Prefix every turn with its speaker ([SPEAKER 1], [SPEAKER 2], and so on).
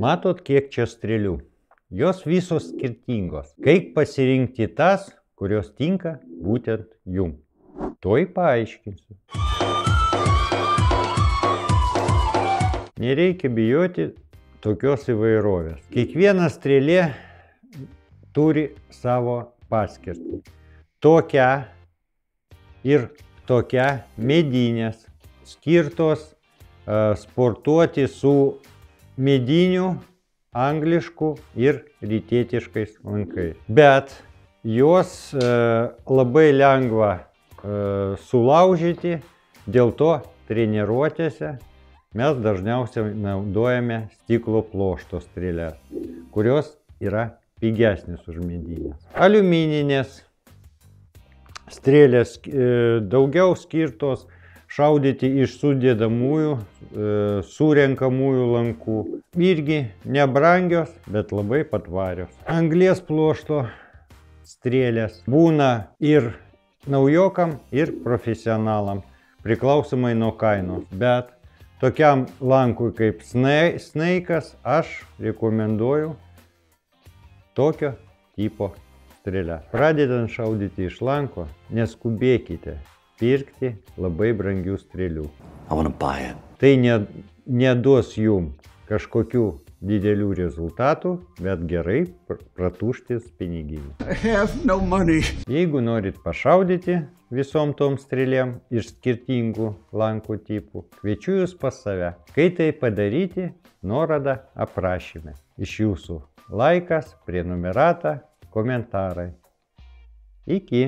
[SPEAKER 1] Matot, kiek čia strėlių? Jos visos skirtingos. Kaip pasirinkti tas, kurios tinka būtent jum? Tuoj paaiškinsiu. Nereikia bijoti tokios įvairovės. Kiekviena strėlė turi savo paskirtį. Tokia ir tokia medinės, skirtos sportuoti su mediniu, anglišku ir rytietiškais lankais. Bet juos labai lengva sulaužyti, dėl to treniruotėse mes dažniausiai naudojame stiklo plošto strėles, kurios yra pigesnės už medinės. Aliumininės strėlės daugiau skirtos šaudyti iš sudėdamųjų, surenkamųjų lankų. Irgi nebrangios, bet labai patvarios. Anglies plošto strėlės būna ir naujokam, ir profesionalam, priklausomai nuo kainos. Bet tokiam lankui kaip snaikas aš rekomenduoju tokio tipo strėlę. Pradedant šaudyti iš lanko, neskubėkite pirkti labai brangių strėlių. Tai neduos jum kažkokių didelių rezultatų, bet gerai pratuštis piniginį. Jeigu norit pašaudyti visom tom strėlėm iš skirtingų lankų tipų, kviečiu jūs pas save. Kai tai padaryti, nuoroda aprašyme. Iš jūsų laikas, prenumerata, komentarai. Iki.